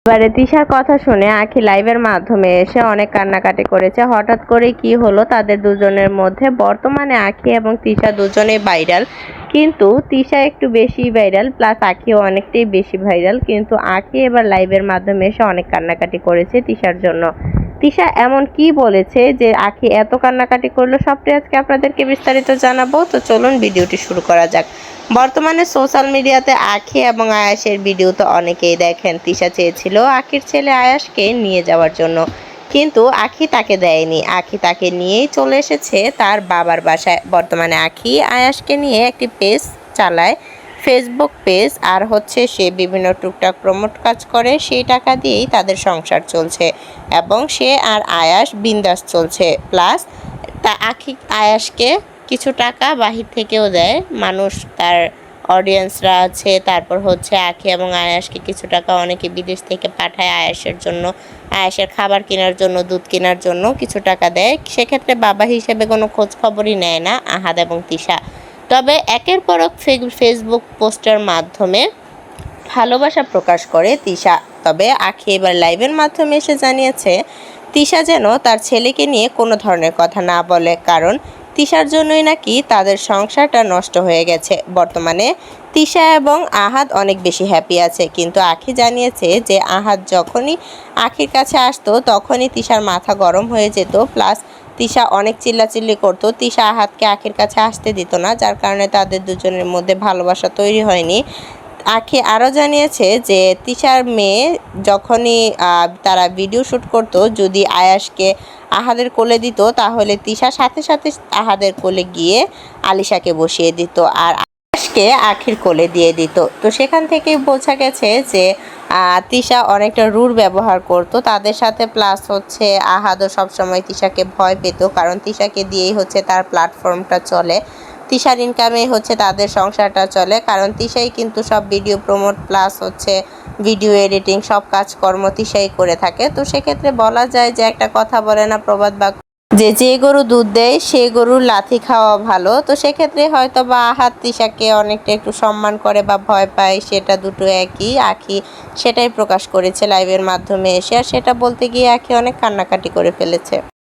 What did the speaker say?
এবারে তিশার কথা শুনে আখি লাইভের মাধ্যমে এসে অনেক কান্নাকাটি করেছে। হঠাৎ করে কি হলো তাদের দুজনের মধ্যে? বর্তমানে আখি এবং তিশা দুজনেই ভাইরাল, কিন্তু তিশা একটু বেশি ভাইরাল, প্লাস আখিও অনেকটাই বেশি ভাইরাল। কিন্তু আখি এবার লাইভের মাধ্যমে এসে অনেক কান্নাকাটি করেছে তিশার জন্য। তিশা এমন কি বলেছে যে আখি এত কান্নাকাটি করলো, সবটাই আজকে আপনাদেরকে বিস্তারিত জানাবো। তো চলুন ভিডিওটি শুরু করা যাক। বর্তমানে সোশ্যাল মিডিয়াতে আখি এবং আয়াসের ভিডিও তো অনেকেই দেখেন। তিশা চেয়েছিল আখির ছেলে আয়াসকে নিয়ে যাওয়ার জন্য, কিন্তু আখি তাকে দেয়নি। আখি তাকে নিয়েই চলে এসেছে তার বাবার বাসায়। বর্তমানে আখি আয়াসকে নিয়ে একটি পেজ চালায়, ফেসবুক পেজ, আর সে বিভিন্ন টুকটাক প্রমোট কাজ করে। সেই টাকা দিয়েই তাদের সংসার চলছে এবং সে আর আয়াস বিন্দাস চলছে। প্লাস আখি আয়াসকে কিছু টাকা বাহির থেকেও দেয় মানুষ, তার অডিয়েন্সরা আছে। তারপর আখি এবং আয়াসকে কিছু টাকা অনেকে বিদেশ থেকে পাঠায় আয়াসের জন্য, আয়াসের খাবার কেনার জন্য, দুধ কেনার জন্য কিছু টাকা দেয়। সেক্ষেত্রে বাবা হিসেবে কোনো খোঁজ খবরই নেয় না আহাদ এবং তিশা। তবে একের পর এক ফেসবুক পোস্টের মাধ্যমে ভালোবাসা প্রকাশ করে তিশা। তবে আখি এবার লাইভের মাধ্যমে এসে জানিয়েছে তিশা যেন তার ছেলেকে নিয়ে কোনো ধরনের কথা না বলে, কারণ তিশার জন্যই নাকি তাদের সংসারটা নষ্ট হয়ে গেছে। বর্তমানে তিশা এবং আহাদ অনেক বেশি হ্যাপি আছে, কিন্তু আখি জানিয়েছে যে আহাদ যখনই আখির কাছে আসতো তখনই তিশার মাথা গরম হয়ে যেত, প্লাস তিশা অনেক চিল্লাচিল্লি করতো। তিশা আহাদকে আখির কাছে আসতে দিত না, যার কারণে তাদের দুজনের মধ্যে ভালোবাসা তৈরি হয়নি। আখি আরও জানিয়েছে যে তিশার মেয়ে যখনই তারা ভিডিও শ্যুট করতো, যদি আয়াসকে আহাদের কোলে দিত তাহলে তিশা সাথে সাথে আহাদের কোলে গিয়ে আলিশাকে বসিয়ে দিত আর আয়াসকে আখির কোলে দিয়ে দিত। তো সেখান থেকেই বোঝা গেছে যে তিশা অনেকটা রুড ব্যবহার করত তাদের সাথে। প্লাস আহাদও সবসময় তিশাকে ভয় পেত, কারণ তিশাকে দিয়েই তার প্ল্যাটফর্মটা চলে। তিশার ইনকামে তাদের সংসারটা চলে, কারণ তিশাই কিন্তু সব video promote plus video editing সব কাজকর্ম তিশাই করে থাকে। তো সেক্ষেত্রে বলা যায় যে একটা কথা বলে না প্রবাদ বাক্য, যে গরু দুধ দেয় সে গরুর লাথি খাওয়া ভালো। তো সেক্ষেত্রে হয়তো বা আহাদ তিশাকে অনেকটা একটু সম্মান করে বা ভয় পায়, সেটা দুটো একই। আখি সেটাই প্রকাশ করেছে লাইভের মাধ্যমে এসে, আর সেটা বলতে গিয়ে আখি অনেক কান্নাকাটি করে ফেলেছে।